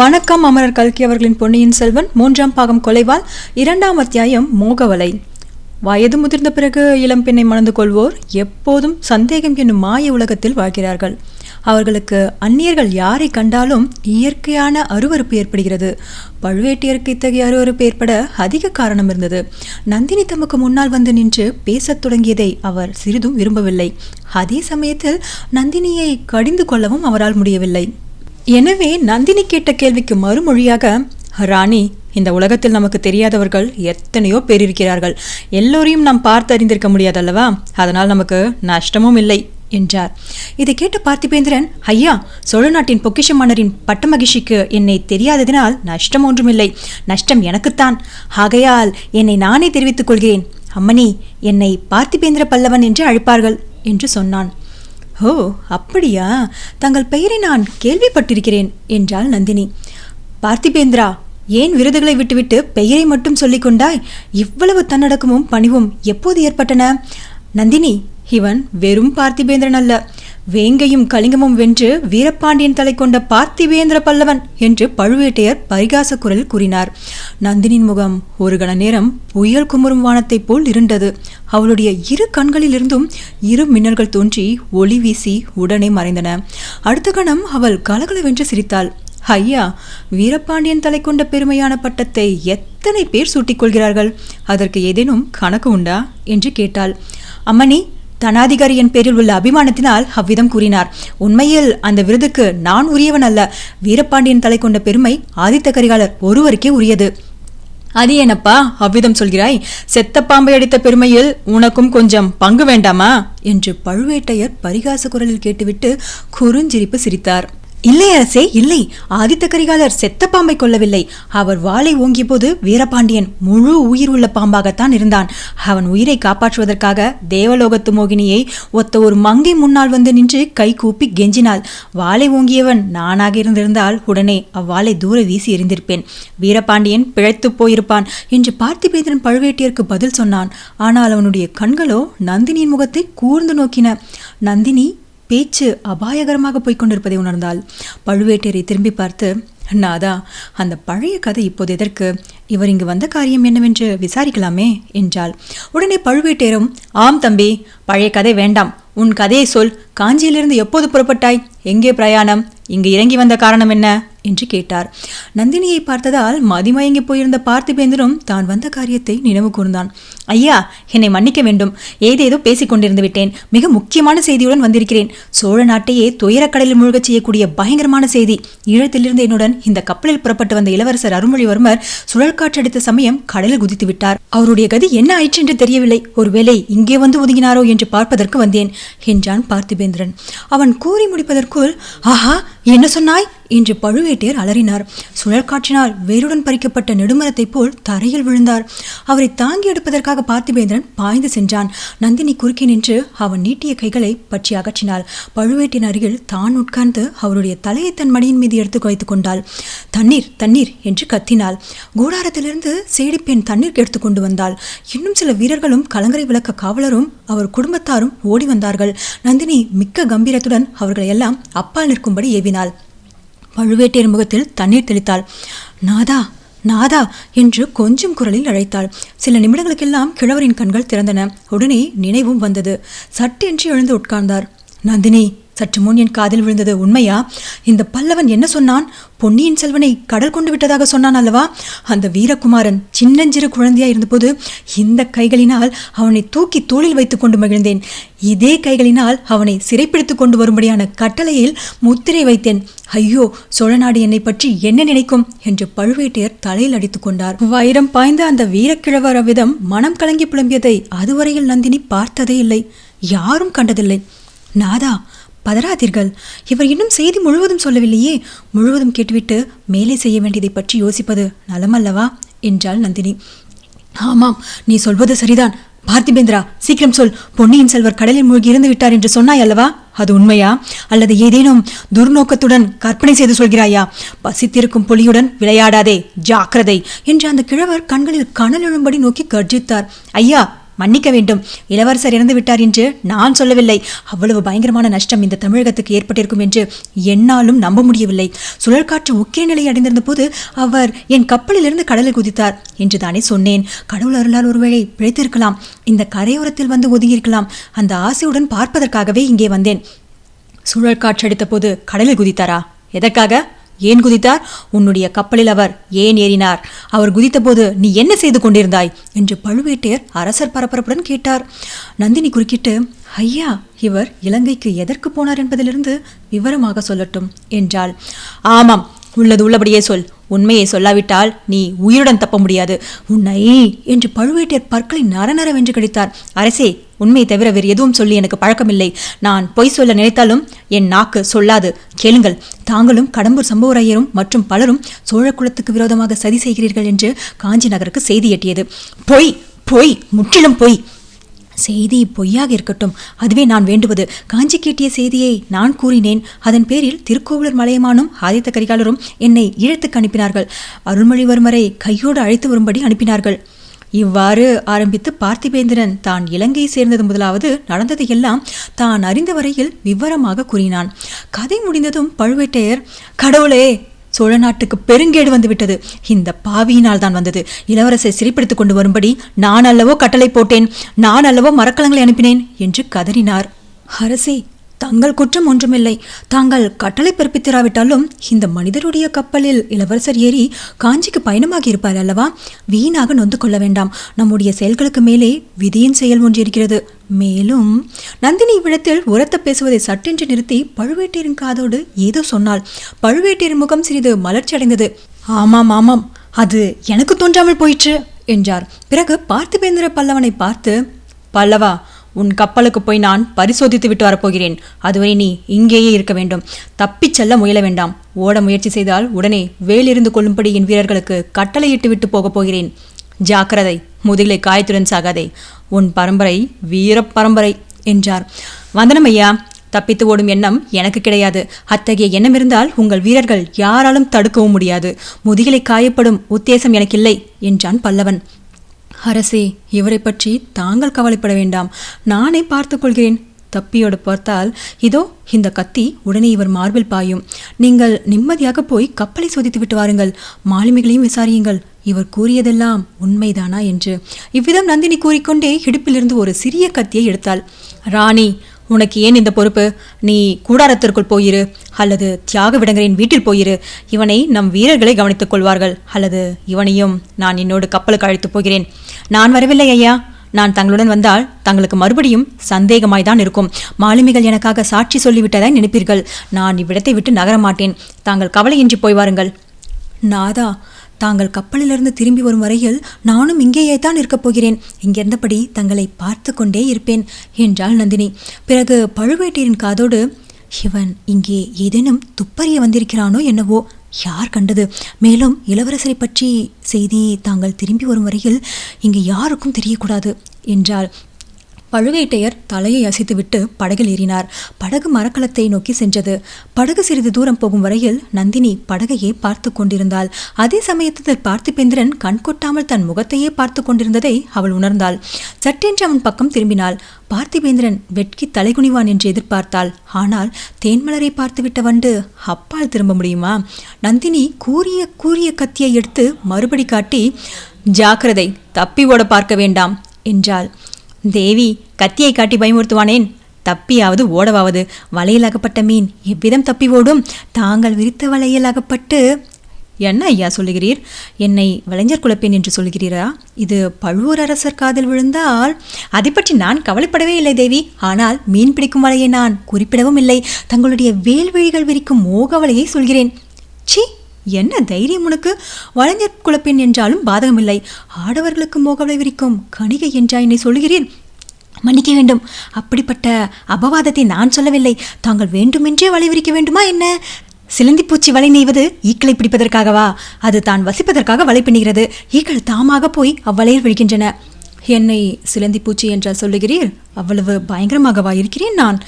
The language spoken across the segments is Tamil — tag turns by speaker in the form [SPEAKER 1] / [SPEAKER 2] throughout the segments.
[SPEAKER 1] வணக்கம். அமரர் கல்கி அவர்களின் பொன்னியின் செல்வன் 3ஆம் பாகம் கொலைவாள் 2ஆம் அத்தியாயம் மோகவலை. வயது முதிர்ந்த பிறகு இளம் பெண்ணை மணந்து கொள்வோர் எப்போதும் சந்தேகம் என்னும் மாய உலகத்தில் வாழ்கிறார்கள். அவர்களுக்கு அந்நியர்கள் யாரை கண்டாலும் இயற்கையான அருவருப்பு ஏற்படுகிறது. பழுவேட்டையருக்கு இத்தகைய அருவருப்பு ஏற்பட அதிக காரணம் இருந்தது. நந்தினி தமக்கு முன்னால் வந்து நின்று பேசத் தொடங்கியதை அவர் சிறிதும் விரும்பவில்லை. அதே சமயத்தில் நந்தினியை கடிந்து கொள்ளவும் அவரால் முடியவில்லை. எனவே நந்தினி கேட்ட கேள்விக்கு மறுமொழியாக, ராணி, இந்த உலகத்தில் நமக்கு தெரியாதவர்கள் எத்தனையோ பேர் இருக்கிறார்கள். எல்லோரையும் நாம் பார்த்து அறிந்திருக்க முடியாதல்லவா? அதனால் நமக்கு நஷ்டமும் இல்லை என்றார். இதை கேட்ட பார்த்திபேந்திரன், ஐயா, சோழ நாட்டின் பொக்கிஷ மன்னரின் பட்ட மகிழ்ச்சிக்கு என்னை தெரியாததினால் நஷ்டம் ஒன்றுமில்லை. நஷ்டம் எனக்குத்தான். ஆகையால் என்னை நானே தெரிவித்துக் கொள்கிறேன். அம்மணி, என்னை பார்த்திபேந்திர பல்லவன் என்று அழைப்பார்கள் என்று சொன்னான். ஓ, அப்படியா? தங்கள் பெயரை நான் கேள்விப்பட்டிருக்கிறேன் என்றாள் நந்தினி. பார்த்திபேந்திரா, ஏன் விருதுகளை விட்டுவிட்டு பெயரை மட்டும் சொல்லிக் கொண்டாய்? இவ்வளவு தன்னடக்கமும் பணிவும் எப்போது ஏற்பட்டன? நந்தினி, இவன் வெறும் பார்த்திபேந்திரன் அல்ல, வேங்கையும் கலிங்கமும் வென்று வீரபாண்டியன் தலை கொண்ட பார்த்திபேந்திர பல்லவன் என்று பழுவேட்டையர் பரிகாச குரலில் கூறினார். நந்தினின் முகம் ஒரு கண நேரம் புயல் குமுறும் வானத்தை போல் இருண்டது. அவளுடைய இரு கண்களிலிருந்தும் இரு மின்னல்கள் தோன்றி ஒளி வீசி உடனே மறைந்தன. அடுத்த கணம் அவள் கலகலவென்று சிரித்தாள். ஐயா, வீரபாண்டியன் தலை கொண்ட பெருமையான பட்டத்தை எத்தனை பேர் சூட்டிக் கொள்கிறார்கள்? அதற்கு ஏதேனும் கணக்கு உண்டா என்று கேட்டாள். அம்மணி, தனாதிகாரியின் பேரில் உள்ள அபிமானத்தினால் அவ்விதம் கூறினார். உண்மையில் அந்த விருதுக்கு நான் உரியவன் அல்ல. வீரபாண்டியன் தலை கொண்ட பெருமை ஆதித்த கரிகாலர் ஒருவருக்கே உரியது. அது என்னப்பா அவ்விதம் சொல்கிறாய்? செத்த பாம்பை அடித்த பெருமையில் உனக்கும் கொஞ்சம் பங்கு வேண்டாமா என்று பழுவேட்டையர் பரிகாச குரலில் கேட்டுவிட்டு குறுஞ்சிரிப்பு சிரித்தார். இல்லை அரசே, இல்லை. ஆதித்த கரிகாலர் செத்த பாம்பை கொல்லவில்லை. அவர் வாளை ஓங்கிய போது வீரபாண்டியன் முழு உயிர் உள்ள பாம்பாகத்தான் இருந்தான். அவன் உயிரை காப்பாற்றுவதற்காக தேவலோகத்து மோகினியை ஒத்த ஒரு மங்கை முன்னால் வந்து நின்று கை கூப்பி கெஞ்சினாள். வாளை ஓங்கியவன் நானாக இருந்திருந்தால் உடனே அவ்வாளை தூர வீசி எறிந்திருப்பேன். வீரபாண்டியன் பிழைத்து போயிருப்பான் என்று பார்த்திபேந்திரன் பழுவேட்டையருக்கு பதில் சொன்னான். ஆனால் அவனுடைய கண்களோ நந்தினியின் முகத்தை கூர்ந்து நோக்கின. நந்தினி பேச்சு அபாயகரமாக போய்கொண்டிருப்பதை உணர்ந்தாள். பழுவேட்டையரை திரும்பி பார்த்து, நாதா, அந்த பழைய கதை இப்போது எதற்கு? இவர் இங்கு வந்த காரியம் என்னவென்று விசாரிக்கலாமே என்றாள். உடனே பழுவேட்டையரும், ஆம் தம்பி, பழைய கதை வேண்டாம். உன் கதையை சொல். காஞ்சியிலிருந்து எப்போது புறப்பட்டாய்? எங்கே பிரயாணம்? இங்கு இறங்கி வந்த காரணம் என்ன என்று கேட்டார். நந்தினியை பார்த்ததால் மதிமயங்கி போயிருந்த பார்த்திபேந்திரனும் தான் வந்த காரியத்தை நினைவு கூர்ந்தான். ஐயா, என்னை மன்னிக்க வேண்டும். ஏதேதோ பேசிக் கொண்டிருந்து விட்டேன். மிக முக்கியமான செய்தியுடன் வந்திருக்கிறேன். சோழ நாட்டையே துயரக்கடலில் மூழ்கச் செய்யக்கூடிய பயங்கரமான செய்தி. ஈழத்திலிருந்து என்னுடன் இந்த கப்பலில் புறப்பட்டு வந்த இளவரசர் அருள்மொழிவர்மர் சுழற்காற்றடித்த சமயம் கடலில் குதித்து விட்டார். அவருடைய கதி என்ன ஆயிற்று என்று தெரியவில்லை. ஒருவேளை இங்கே வந்து ஒதுங்கினாரோ என்று பார்ப்பதற்கு வந்தேன் என்றான் பார்த்திபேந்திரன். அவன் கூறி முடிப்பதற்குள், ஆஹா, என்ன சொன்னாய் என்று பழுவேட்டையர் அலறினார். சுழற்காற்றினால் வேருடன் பறிக்கப்பட்ட நெடுமரத்தை போல் தரையில் விழுந்தார். அவரை தாங்கி எடுப்பதற்காக பார்த்திபேந்திரன் பாய்ந்து சென்றான். நந்தினி குறுக்கே நின்று அவன் நீட்டிய கைகளை பற்றி அகற்றினாள். பழுவேட்டின் அருகில் தான் உட்கார்ந்து அவருடைய தலையை தன் மடியின் மீது எடுத்து வைத்துக் கொண்டாள். தண்ணீர், தண்ணீர் என்று கத்தினாள். கூடாரத்திலிருந்து சேடிப்பெண் தண்ணீர் எடுத்து கொண்டு வந்தாள். இன்னும் சில வீரர்களும் கலங்கரை விளக்க காவலரும் அவர் குடும்பத்தாரும் ஓடி வந்தார்கள். நந்தினி மிக்க கம்பீரத்துடன் அவர்களை எல்லாம் அப்பால் நிற்கும்படி ஏவினாள். பழுவேட்டையர் முகத்தில் தண்ணீர் தெளித்தாள். நாதா, நாதா என்று கொஞ்சம் குரலில் அழைத்தாள். சில நிமிடங்களுக்கெல்லாம் கிழவரின் கண்கள் திறந்தன. உடனே நினைவும் வந்தது. சட்டென்று எழுந்து உட்கார்ந்தார். நந்தினி, சற்று முன் என் காதில் விழுந்தது உண்மையா? இந்த பல்லவன் என்ன சொன்னான்? பொன்னியின் செல்வனை கடல் கொண்டு விட்டதாக சொன்னான் அல்லவா? அந்த வீரகுமாரன் சின்னஞ்சிறு குழந்தையா இருந்தபோது இந்த கைகளினால் அவனை தூக்கி தோளில் வைத்துக் கொண்டு மகிழ்ந்தேன். இதே கைகளினால் அவனை சிறைப்பிடித்துக் கொண்டு வரும்படியான கட்டளையில் முத்திரை வைத்தேன். ஐயோ, சோழநாடு என்னை பற்றி என்ன நினைக்கும் என்று பழுவேட்டையர் தலையில் அடித்துக் கொண்டார். வைரம் பாய்ந்த அந்த வீரக்கிழவர் அவ்விதம் மனம் கலங்கி புலம்பியதை அதுவரையில் நந்தினி பார்த்ததே இல்லை, யாரும் கண்டதில்லை. நாதா, பதறாதீர்கள். இவர் இன்னும் செய்தி முழுவதும் சொல்லவில்லையே. முழுவதும் கேட்டுவிட்டு மேலே செய்ய வேண்டியதை பற்றி யோசிப்பது நலமல்லவா என்றாள் நந்தினி. ஆமாம், நீ சொல்வது சரிதான். பார்த்திபேந்திரா, சீக்கிரம் சொல். பொன்னியின் செல்வர் கடலில் மூழ்கி இருந்து விட்டார் என்று சொன்னாய் அல்லவா? அது உண்மையா? அல்லது ஏதேனும் துர்நோக்கத்துடன் கற்பனை செய்து சொல்கிறாயா? பசித்திருக்கும் புலியுடன் விளையாடாதே, ஜாக்கிரதை என்று அந்த கிழவர் கண்களில் கனல் எழும்படி நோக்கி கர்ஜித்தார். ஐயா, மன்னிக்க வேண்டும். இளவரசர் இறந்து விட்டார் என்று நான் சொல்லவில்லை. அவ்வளவு பயங்கரமான நஷ்டம் இந்த தமிழகத்துக்கு ஏற்பட்டிருக்கும் என்று என்னாலும் நம்ப முடியவில்லை. சுழற்காற்று உக்கிர நிலை அடைந்திருந்த போது அவர் என் கப்பலிலிருந்து கடலில் குதித்தார் என்று தானே சொன்னேன். கடவுள் அருளால் ஒருவேளை பிழைத்திருக்கலாம். இந்த கரையோரத்தில் வந்து ஒதுங்கியிருக்கலாம். அந்த ஆசையுடன் பார்ப்பதற்காகவே இங்கே வந்தேன். சுழற்காற்று அடித்த போது கடலில் குதித்தாரா? எதற்காக? ஏன் குதித்தார்? உன்னுடைய கப்பலில் அவர் ஏன் ஏறினார்? அவர் குதித்த போது நீ என்ன செய்து கொண்டிருந்தாய் என்று பழுவேட்டையர் அரசர் பரபரப்புடன் கேட்டார். நந்தினி குறுக்கிட்டு, ஐயா, இவர் இலங்கைக்கு எதற்கு போனார் என்பதிலிருந்து விவரமாக சொல்லட்டும் என்றாள். ஆமாம், உள்ளது உள்ளபடியே சொல். உண்மையை சொல்லாவிட்டால் நீ உயிருடன் தப்ப முடியாது. உன்னை என்று பழுவேட்டையர் பற்களை நரநரவென்று கடித்தார். அரசே, உண்மையை தவிர வேறு எதுவும் சொல்லி எனக்கு பழக்கமில்லை. நான் பொய் சொல்ல நினைத்தாலும் என் நாக்கு சொல்லாது. கேளுங்கள், தாங்களும் கடம்பூர் சம்புவரையரும் மற்றும் பலரும் சோழ குலத்துக்கு விரோதமாக சதி செய்கிறீர்கள் என்று காஞ்சி நகருக்கு செய்தி எட்டியது. பொய், பொய், முற்றிலும் பொய். செய்தி பொய்யாக இருக்கட்டும், அதுவே நான் வேண்டுவது. காஞ்சி கேட்டிய செய்தியை நான் கூறினேன். அதன் பேரில் திருக்கோவலூர் மலையமானும் ஆதித்த கரிகாலரும் என்னை இழுத்துக்கு அனுப்பினார்கள். அருள்மொழிவர்மரை கையோடு அழைத்து வரும்படி அனுப்பினார்கள். இவ்வாறு ஆரம்பித்து பார்த்திபேந்திரன் தான் இலங்கையை சேர்ந்தது முதலாவது நடந்தது எல்லாம் தான் அறிந்த வரையில் விவரமாக கூறினான். கதை முடிந்ததும் பழுவேட்டையர், கடவுளே, சோழ நாட்டுக்கு பெருங்கேடு வந்துவிட்டது. இந்த பாவியினால் தான் வந்தது. இளவரசை சிறைப்படுத்திக் கொண்டு வரும்படி நான் அல்லவோ கட்டளை போட்டேன், நான் அல்லவோ மரக்கலங்களை அனுப்பினேன் என்று கதறினார். அரசே, தங்கள் குற்றம் ஒன்றுமில்லை. தாங்கள் கட்டளை பிறப்பித்திராவிட்டாலும் இந்த மனிதருடைய கப்பலில் இளவரசர் ஏறி காஞ்சிக்கு பயணமாகி இருப்பார் அல்லவா? வீணாக நொந்து கொள்ள வேண்டாம். நம்முடைய செயல்களுக்கு மேலே விதியின் செயல் ஒன்று இருக்கிறது. மேலும் நந்தினி இவ்விடத்தில் உரத்த பேசுவதை சட்டென்று நிறுத்தி பழுவேட்டையரின் காதோடு ஏதோ சொன்னாள். பழுவேட்டையரின் முகம் சிறிது மலர்ச்சி அடைந்தது. ஆமாம் ஆமாம், அது எனக்கு தோன்றாமல் போயிற்று என்றார். பிறகு பார்த்திபேந்திர பல்லவனை பார்த்து, பல்லவா, உன் கப்பலுக்கு போய் நான் பரிசோதித்து விட்டு வரப்போகிறேன். அதுவரை நீ இங்கேயே இருக்க வேண்டும். தப்பிச் செல்ல முயல வேண்டாம். ஓட முயற்சி செய்தால் உடனே வேலிருந்து கொள்ளும்படி என் வீரர்களுக்கு கட்டளையிட்டு விட்டு போகப் போகிறேன். ஜாக்கிரதை, முதுகிலை காயத்துடன் சாகாதே. உன் பரம்பரை வீர பரம்பரை என்றார். வந்தனம் ஐயா, தப்பித்து ஓடும் எண்ணம் எனக்கு கிடையாது. அத்தகைய எண்ணம் இருந்தால் உங்கள் வீரர்கள் யாராலும் தடுக்கவும் முடியாது. முதுகிலை காயப்படும் உத்தேசம் எனக்கில்லை என்றான் பல்லவன். அரசே, இவரை பற்றி தாங்கள் கவலைப்பட வேண்டாம். நானே பார்த்துக் கொள்கிறேன். தப்பியோடு பார்த்தால் இதோ இந்த கத்தி உடனே இவர் மார்பில் பாயும். நீங்கள் நிம்மதியாக போய் கப்பலை சோதித்து விட்டு வாருங்கள். மாலுமிகளையும் விசாரியுங்கள். இவர் கூறியதெல்லாம் உண்மைதானா என்று. இவ்விதம் நந்தினி கூறிக்கொண்டே இடுப்பிலிருந்து ஒரு சிறிய கத்தியை எடுத்தாள். ராணி, உனக்கு ஏன் இந்த பொறுப்பு? நீ கூடாரத்திற்குள் போயிரு, அல்லது தியாக விடங்கரின் வீட்டில் போயிரு. இவனை நம் வீரர்களை கவனித்துக் கொள்வார்கள். அல்லது இவனையும் நான் என்னோடு கப்பலுக்கு அழைத்து போகிறேன். நான் வரவில்லை ஐயா. நான் தங்களுடன் வந்தால் தங்களுக்கு மறுபடியும் சந்தேகமாய்தான் இருக்கும். மாலுமிகள் எனக்காக சாட்சி சொல்லிவிட்டதாய் நினைப்பீர்கள். நான் இவ்விடத்தை விட்டு நகரமாட்டேன். தாங்கள் கவலையின்றி போய் வாருங்கள். நாதா, தாங்கள் கப்பலிலிருந்து திரும்பி வரும் வரையில் நானும் இங்கேயே தான் இருக்கப் போகிறேன். இங்கிருந்தபடி தங்களை பார்த்து கொண்டே இருப்பேன் என்றாள் நந்தினி. பிறகு பழுவேட்டையரின் காதோடு, இவன் இங்கே ஏதேனும் துப்பறிய வந்திருக்கிறானோ என்னவோ, யார் கண்டது? மேலும் இளவரசரை பற்றி செய்தி தாங்கள் திரும்பி வரும் வரையில் இங்கு யாருக்கும் தெரியக்கூடாது என்றாள். பழுவேட்டையர் தலையை அசைத்துவிட்டு படகில் ஏறினார். படகு மரக்கலத்தை நோக்கி சென்றது. படகு சிறிது தூரம் போகும் வரையில் நந்தினி படகையே பார்த்து கொண்டிருந்தாள். அதே சமயத்தில் பார்த்திபேந்திரன் கண்கொட்டாமல் தன் முகத்தையே பார்த்து கொண்டிருந்ததை அவள் உணர்ந்தாள். சட்டென்று அவன் பக்கம் திரும்பினாள். பார்த்திபேந்திரன் வெட்கி தலைகுனிவான் என்று எதிர்பார்த்தாள். ஆனால் தேன்மலரை பார்த்துவிட்ட வண்டு அப்பால் திரும்ப முடியுமா? நந்தினி கூறிய கத்தியை எடுத்து மறுபடி காட்டி, ஜாக்கிரதை, தப்பி ஓட பார்க்க வேண்டாம் என்றாள். தேவி, கத்தியை காட்டி பயமுறுத்துவானேன்? தப்பியாவது ஓடவாவது. வலையில் அகப்பட்ட மீன் எவ்விதம் தப்பி ஓடும்? தாங்கள் விரித்த வலையில் அகப்பட்டு... என்ன ஐயா சொல்லுகிறீர்? என்னை வளைஞர் குலப்பேன் என்று சொல்கிறீரா? இது பழுவூர் அரசர் காதில் விழுந்தால்... அதை பற்றி நான் கவலைப்படவே இல்லை தேவி. ஆனால் மீன் பிடிக்கும் வலையை நான் குறிப்பிடவும் இல்லை. தங்களுடைய வேல்வழிகள் விரிக்கும் மோக வலையை சொல்கிறேன். சி, என்ன தைரியம் உனக்கு? வளைஞர் குலப்பெண் என்றாலும் பாதகமில்லை. ஆடவர்களுக்கு மோகவலை விரிக்கும் கணிகை என்றா என்னை சொல்லுகிறேன்? மன்னிக்க வேண்டும், அப்படிப்பட்ட அபவாதத்தை நான் சொல்லவில்லை. தாங்கள் வேண்டுமென்றே வலை விரிக்க வேண்டுமா என்ன? சிலந்தி பூச்சி வலை நெய்வது ஈக்களை பிடிப்பதற்காகவா? அது தான் வசிப்பதற்காக வலை பின்னுகிறது. ஈக்கள் தாமாக போய் அவ்வலையில் விழிக்கின்றன. என்னை சிலந்தி பூச்சி என்றா சொல்லுகிறீர்? அவ்வளவு பயங்கரமாகவா இருக்கிறேன் நான்?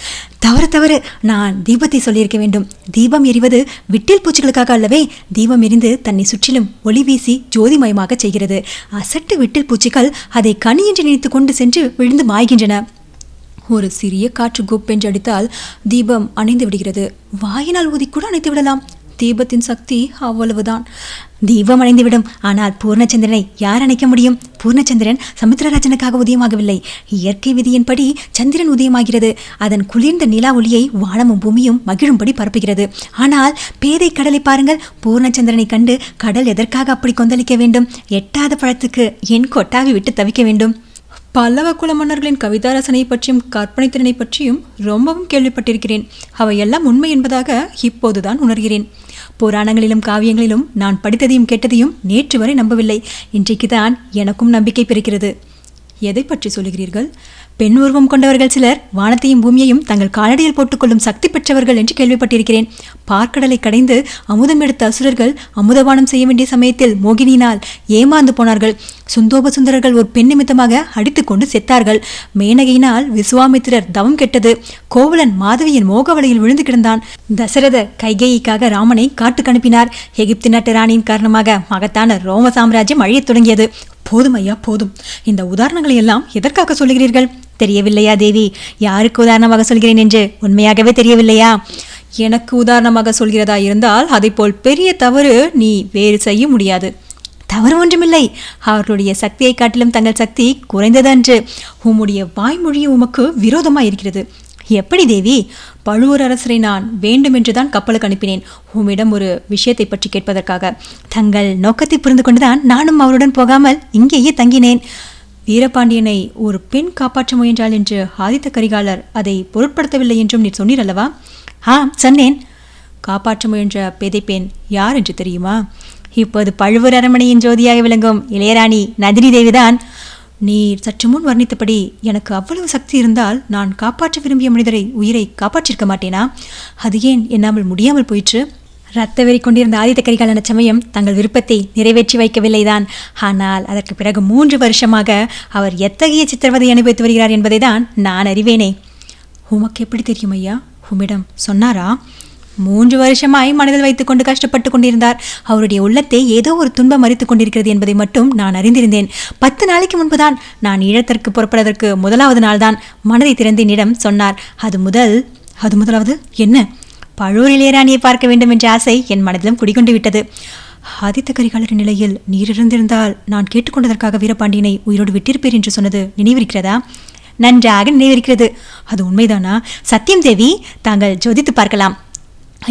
[SPEAKER 1] தவறு, நான் தீபத்தை சொல்லியிருக்க வேண்டும். தீபம் எரிவது விட்டில் பூச்சிகளுக்காக அல்லவே. தீபம் எரிந்து தன்னை சுற்றிலும் ஒளி வீசி ஜோதிமயமாக செய்கிறது. அசட்டு விட்டில் பூச்சிகள் அதை கனி என்று நினைத்து கொண்டு சென்று விழுந்து மாய்கின்றன. ஒரு சிறிய காற்று கோப்பென்று அடித்தால் தீபம் அணைந்து விடுகிறது. வாயினால் ஊதி கூட அணைத்து விடலாம். தீபத்தின் சக்தி அவ்வளவுதான். தீபம் அணைந்துவிடும், ஆனால் பூர்ணச்சந்திரனை யார் அணைக்க முடியும்? பூர்ணச்சந்திரன் சமுத்திரராஜனுக்காக உதயமாகவில்லை. இயற்கை விதியின்படி சந்திரன் உதயமாகிறது. அதன் குளிர்ந்த நிலா ஒளியை வானமும் பூமியும் மகிழும்படி பரப்புகிறது. ஆனால் பேதை கடலை பாருங்கள். பூர்ணச்சந்திரனை கண்டு கடல் எதற்காக அப்படி கொந்தளிக்க வேண்டும்? எட்டாத பழத்துக்கு என் கொட்டாவி விட்டு தவிக்க வேண்டும். பல்லவ குல மன்னர்களின் கவிதா ரசனை பற்றியும் கற்பனை திறனை பற்றியும் ரொம்பவும் கேள்விப்பட்டிருக்கிறேன். அவையெல்லாம் உண்மை என்பதாக இப்போதுதான் உணர்கிறேன். புராணங்களிலும் காவியங்களிலும் நான் படித்ததையும் கேட்டதையும் நேற்று வரை நம்பவில்லை. இன்றைக்குதான் எனக்கும் நம்பிக்கை பிறக்கிறது. எதை பற்றி சொல்லுகிறீர்கள்? பெண் உருவம் கொண்டவர்கள் சிலர் வானத்தையும் பூமியையும் தங்கள் காலடியில் போட்டுக்கொள்ளும் சக்தி பெற்றவர்கள் என்று கேள்விப்பட்டிருக்கிறேன். பார்க்கடலை கடைந்து அமுதம் எடுத்த அசுரர்கள் அமுதபானம் செய்ய வேண்டிய சமயத்தில் மோகினியினால் ஏமாந்து போனார்கள். சுந்தோப சுந்தரர்கள் ஒரு பெண் நிமித்தமாக அடித்து கொண்டு செத்தார்கள். மேனகையினால் விசுவாமித்திரர் தவம் கெட்டது. கோவலன் மாதவியின் மோகவலையில் விழுந்து கிடந்தான். தசரத கைகேயிக்காக ராமனை காட்டுக்கு அனுப்பினார். எகிப்து நாட்டு ராணியின் காரணமாக மகத்தான ரோம சாம்ராஜ்யம் அழியத் தொடங்கியது. போதும் ஐயா, போதும். இந்த உதாரணங்களை எல்லாம் எதற்காக சொல்லுகிறீர்கள்? தெரியவில்லையா தேவி? யாருக்கு உதாரணமாக சொல்கிறேன் என்று உண்மையாகவே தெரியவில்லையா? எனக்கு உதாரணமாக சொல்கிறதா இருந்தால் அதை போல் பெரிய தவறு நீ வேறு செய்ய முடியாது. தவறு ஒன்றுமில்லை. அவர்களுடைய சக்தியை காட்டிலும் தங்கள் சக்தி குறைந்ததன்று. உம்முடைய வாய்மொழி உமக்கு விரோதமாக இருக்கிறது. எப்படி தேவி? பழுவூர் அரசரை நான் வேண்டுமென்றுதான் கப்பலுக்கு அனுப்பினேன், உம்மிடம் ஒரு விஷயத்தை பற்றி கேட்பதற்காக. தங்கள் நோக்கத்தை புரிந்து கொண்டுதான் நானும் அவருடன் போகாமல் இங்கேயே தங்கினேன். வீரபாண்டியனை ஒரு பெண் காப்பாற்ற முயன்றாள் என்று ஆதித்த கரிகாலர் அதை பொருட்படுத்தவில்லை என்றும் நீ சொன்னீர் அல்லவா? சொன்னேன். காப்பாற்ற முயன்ற பேதை பெண் யார் என்று தெரியுமா? இப்போது பழுவூர் அரண்மனையின் ஜோதியாக விளங்கும் இளையராணி நந்தினி தேவிதான். நீர் சற்று முன் வர்ணித்தபடி எனக்கு அவ்வளவு சக்தி இருந்தால் நான் காப்பாற்ற விரும்பிய மனிதரை உயிரை காப்பாற்றிருக்க மாட்டேனா? அது ஏன் என்னாமல் முடியாமல் போயிற்று? இரத்த வெறி கொண்டிருந்த ஆதித்த கரிகாலன சமயம் தங்கள் விருப்பத்தை நிறைவேற்றி வைக்கவில்லைதான். ஆனால் அதற்கு பிறகு 3 வருஷமாக அவர் எத்தகைய சித்திரவதை அனுபவித்து வருகிறார் என்பதை தான் நான் அறிவேனே. உமக்கு எப்படி தெரியும் ஐயா? உம்மிடம் சொன்னாரா? 3 வருஷமாய் மனதில் வைத்துக் கொண்டு கஷ்டப்பட்டு கொண்டிருந்தார். அவருடைய உள்ளத்தை ஏதோ ஒரு துன்பம் மறித்து கொண்டிருக்கிறது என்பதை மட்டும் நான் அறிந்திருந்தேன். 10 நாளைக்கு முன்புதான் நான் ஈழத்திற்கு புறப்படுவதற்கு முதலாவது நாள்தான் மனதை திறந்து என்னிடம் சொன்னார். அது முதலாவது என்ன? பழுவூர் இளையராணியை பார்க்க வேண்டும் என்ற ஆசை என் மனதிலும் குடிகொண்டு விட்டது. ஆதித்த கரிகாலரின் நிலையில் நீர் இருந்திருந்தால் நான் கேட்டுக்கொண்டதற்காக வீரபாண்டியனை உயிரோடு விட்டிருப்பேர் என்று சொன்னது நினைவிருக்கிறதா? நன்றாக நினைவிருக்கிறது. அது உண்மைதானா? சத்தியம் தேவி, தாங்கள் ஜோதித்து பார்க்கலாம்.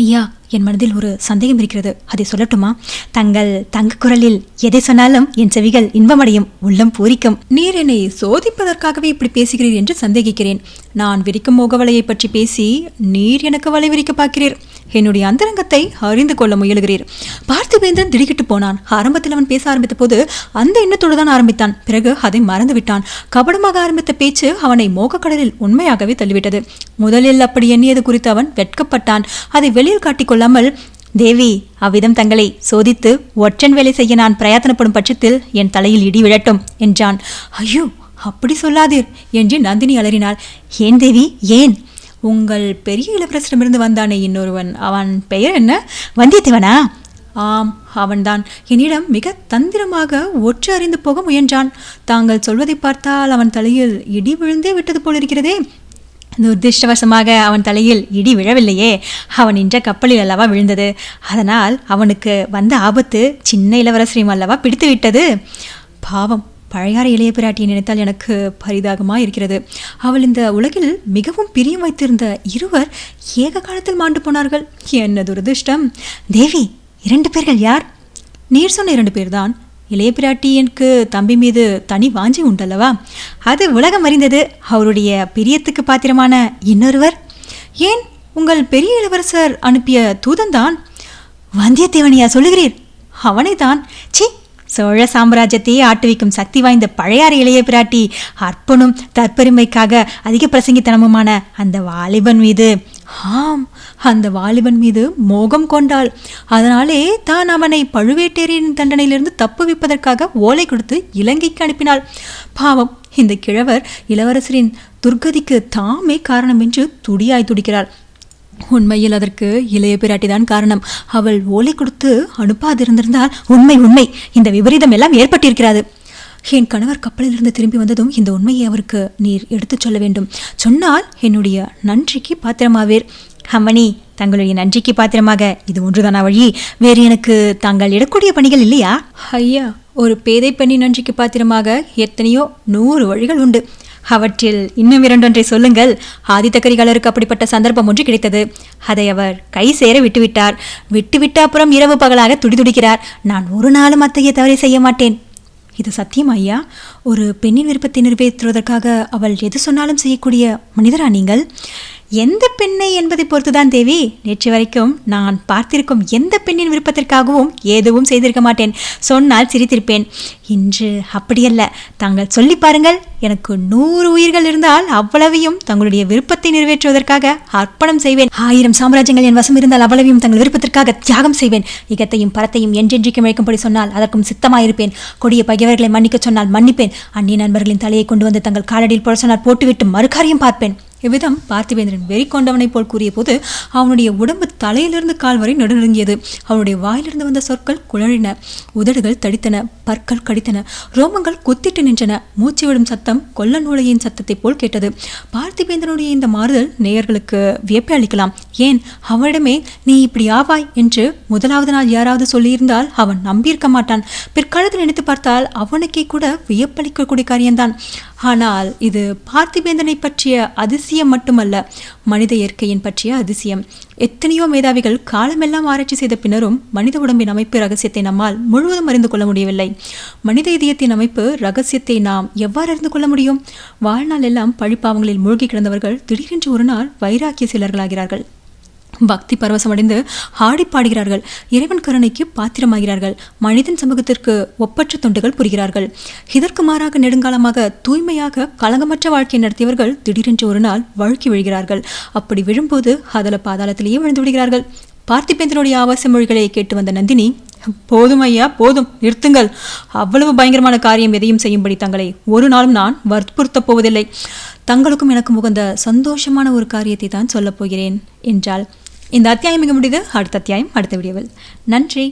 [SPEAKER 1] ஐயா, என் மனதில் ஒரு சந்தேகம் இருக்கிறது, அதை சொல்லட்டுமா? தங்கள் தங்க குரலில் எதை சொன்னாலும் என் செவிகள் இன்பமடையும், உள்ளம் பூரிக்கும். நீர் என்னை சோதிப்பதற்காகவே இப்படி பேசுகிறீர் என்று சந்தேகிக்கிறேன். நான் விரிக்கும் முகவலையை பற்றி பேசி நீர் எனக்கு வலை விரிக்க பார்க்கிறீர். என்னுடைய அந்தரங்கத்தை அறிந்து கொள்ள முயலுகிறீர். பார்த்திபேந்திரன் திடுக்கிட்டு போனான். ஆரம்பத்தில் அவன் பேச ஆரம்பித்த போது அந்த எண்ணத்தோடு தான் ஆரம்பித்தான். பிறகு அதை மறந்து விட்டான். கபடமாக ஆரம்பித்த பேச்சு அவனை மோகக்கடலில் உண்மையாகவே தள்ளிவிட்டது. முதலில் அப்படி எண்ணியது குறித்து அவன் வெட்கப்பட்டான். அதை வெளியில் காட்டிக்கொள்ளாமல், தேவி, அவ்விதம் தங்களை சோதித்து ஒற்றன் வேலை செய்ய நான் பிரயத்தனப்படும் பட்சத்தில் என் தலையில் இடி விழட்டும் என்றான். ஐயோ, அப்படி சொல்லாதீர் என்று நந்தினி அலறினாள். ஏன் தேவி, ஏன்? உங்கள் பெரிய இளவரசரிடமிருந்து வந்தானே இன்னொருவன், அவன் பெயர் என்ன? வந்தியத்தேவனா? ஆம், அவன்தான். என்னிடம் மிக தந்திரமாக ஒற்று அறிந்து போக முயன்றான். தாங்கள் சொல்வதை பார்த்தால் அவன் தலையில் இடி விழுந்தே விட்டது போலிருக்கிறதே. துர்திருஷ்டவசமாக அவன் தலையில் இடி விழவில்லையே, அவன் நின்ற கப்பலில் அல்லவா விழுந்தது. அதனால் அவனுக்கு வந்த ஆபத்து சின்ன இளவரசரையும் அல்லவா பிடித்து விட்டது. பாவம், பழையாறு இளைய பிராட்டியை நினைத்தால் எனக்கு பரிதாகமாக இருக்கிறது. அவள் இந்த உலகில் மிகவும் பிரியம் வைத்திருந்த இருவர் ஏக காலத்தில் மாண்டு போனார்கள். என்ன துரதிருஷ்டம்! தேவி, 2 பேர்கள் யார்? நீர் சொன்ன 2 பேர்தான். இளைய பிராட்டியனுக்கு தம்பி மீது தனி வாஞ்சி உண்டல்லவா? அது உலகம் அறிந்தது. அவருடைய பிரியத்துக்கு பாத்திரமான இன்னொருவர்? ஏன், உங்கள் பெரிய இளவரசர் அனுப்பிய தூதன்தான். வந்தியத்தேவனையா சொல்லுகிறீர்? அவனைதான். சி, சோழ சாம்ராஜ்யத்தையே ஆட்டுவிக்கும் சக்தி வாய்ந்த பழையாறு இளைய பிராட்டி அற்பனும் தற்பெருமைக்காக அதிக பிரசங்கித்தனமுமான அந்த வாலிபன் மீது. ஆம், அந்த வாலிபன் மீது மோகம் கொண்டாள். அதனாலே தான் அவனை பழுவேட்டரையரின் தண்டனையிலிருந்து தப்புவிப்பதற்காக ஓலை கொடுத்து இலங்கைக்கு அனுப்பினாள். பாவம், இந்த கிழவர் இளவரசரின் துர்கதிக்கு தாமே காரணம் என்று துடியாய் துடிக்கிறார். உண்மையில் அதற்கு இளைய பிராட்டிதான் காரணம். அவள் ஓலை கொடுத்து அனுப்பாதிருந்திருந்தால் உண்மை உண்மை இந்த விபரீதம் எல்லாம் ஏற்பட்டிருக்கிறது. என் கணவர் கப்பலிலிருந்து திரும்பி வந்ததும் இந்த உண்மையை அவருக்கு நீர் எடுத்துச் சொல்ல வேண்டும். சொன்னால் என்னுடைய நன்றிக்கு பாத்திரமாவீர். அம்மணி, தங்களுடைய நன்றிக்கு பாத்திரமாக இது ஒன்றுதானா வழி? வேறு எனக்கு தாங்கள் இடக்கூடிய பணிகள் இல்லையா? ஐயா, ஒரு பேதை பெண்ணின் நன்றிக்கு பாத்திரமாக எத்தனையோ 100 வழிகள் உண்டு. அவற்றில் இன்னும் 2 சொல்லுங்கள். ஆதித்த கரிகாலருக்கு அப்படிப்பட்ட சந்தர்ப்பம் ஒன்று கிடைத்தது. அதை அவர் கை சேர விட்டுவிட்ட அப்புறம் இரவு பகலாக துடிதுடிக்கிறார். நான் ஒரு நாளும் அத்தகைய தவறை செய்ய மாட்டேன். இது சத்தியம் ஐயா? ஒரு பெண்ணின் விருப்பத்தை நிறைவேற்றுவதற்காக அவள் எது சொன்னாலும் செய்யக்கூடிய மனிதரா நீங்கள்? எந்த பெண்ணை என்பதை பொறுத்துதான் தேவி. நேற்று வரைக்கும் நான் பார்த்திருக்கும் எந்த பெண்ணின் விருப்பத்திற்காகவும் எதுவும் செய்திருக்க மாட்டேன். சொன்னால் சிரித்திருப்பேன். இன்று அப்படியல்ல. தாங்கள் சொல்லி பாருங்கள். எனக்கு 100 உயிர்கள் இருந்தால் அவ்வளவையும் தங்களுடைய விருப்பத்தை நிறைவேற்றுவதற்காக அர்ப்பணம் செய்வேன். 1000 சாம்ராஜ்யங்கள் என் வசம் இருந்தால் அவ்வளவையும் தங்கள் விருப்பத்திற்காக தியாகம் செய்வேன். இகத்தையும் பரத்தையும் என்றென்றைக்கும் இழைக்கும்படி சொன்னால் அதற்கும் சித்தமாயிருப்பேன். கொடிய பகைவர்களை மன்னிக்க சொன்னால் மன்னிப்பேன். அந்நிய நண்பர்களின் தலையை கொண்டு வந்து தங்கள் காலடியில் போட சொன்னால் போட்டுவிட்டு மறுகாரியம் பார்ப்பேன். இவ்விதம் பார்த்திபேந்திரன் வெறி கொண்டவனை போல் கூறிய போது அவனுடைய உடம்பு தலையிலிருந்து கால் வரை நடுநடுங்கியது. அவனுடைய வாயிலிருந்து வந்த சொற்கள் குழறின, உதடுகள் தடித்தன, பற்கள் கடித்தன, ரோமங்கள் குத்திட்டு நின்றன. மூச்சு விடும் சத்தம் கொல்ல நூலையின் சத்தத்தை போல் கேட்டது. பார்த்திபேந்திரனுடைய இந்த மாறுதல் நேயர்களுக்கு வியப்பை அளிக்கலாம். ஏன், அவனிடமே நீ இப்படி ஆவாய் என்று முதலாவது நாள் யாராவது சொல்லியிருந்தால் அவன் நம்பியிருக்க மாட்டான். பிற்காலத்தில் நினைத்து பார்த்தால் அவனுக்கே கூட வியப்பளிக்கக்கூடிய காரியம்தான். ஆனால் இது பார்த்திபேந்திரனை பற்றிய அதிசயம் மட்டுமல்ல, மனித இயற்கையின் பற்றிய அதிசயம். எத்தனையோ மேதாவிகள் காலமெல்லாம் ஆராய்ச்சி செய்த பின்னரும் மனித உடம்பின் அமைப்பு ரகசியத்தை நம்மால் முழுவதும் அறிந்து கொள்ள முடியவில்லை. மனித இதயத்தின் அமைப்பு ரகசியத்தை நாம் எவ்வாறு அறிந்து கொள்ள முடியும்? வாழ்நாள் எல்லாம் பழிப்பாவங்களில் மூழ்கி கிடந்தவர்கள் திடீரென்று ஒரு நாள் வைராக்கிய சிலர்களாகிறார்கள். பக்தி பரவசமடைந்து ஆடி பாடுகிறார்கள். இறைவன் கருணைக்கு பாத்திரமாகிறார்கள். மனிதன் சமூகத்திற்கு ஒப்பற்ற தொண்டுகள் புரிகிறார்கள். இதற்கு மாறாக நெடுங்காலமாக தூய்மையாக களங்கமற்ற வாழ்க்கை நடத்தியவர்கள் திடீரென்று ஒரு நாள் வழுக்கி விழுகிறார்கள். அப்படி விழும்போது அதல பாதாளத்திலேயே விழுந்து விடுகிறார்கள். பார்த்திபேந்திரனுடைய ஆபாச மொழிகளை கேட்டு வந்த நந்தினி, போதும் ஐயா, போதும், நிறுத்துங்கள். அவ்வளவு பயங்கரமான காரியம் எதையும் செய்யும்படி தங்களை ஒரு நாளும் நான் வற்புறுத்தப் போவதில்லை. தங்களுக்கும் எனக்கும் உகந்த சந்தோஷமான ஒரு காரியத்தை தான் சொல்லப் போகிறேன் என்றாள். இந்த அத்தியாயம் மிக முடியுது. அடுத்த அத்தியாயம் அடுத்த வீடியோவில். நன்றி.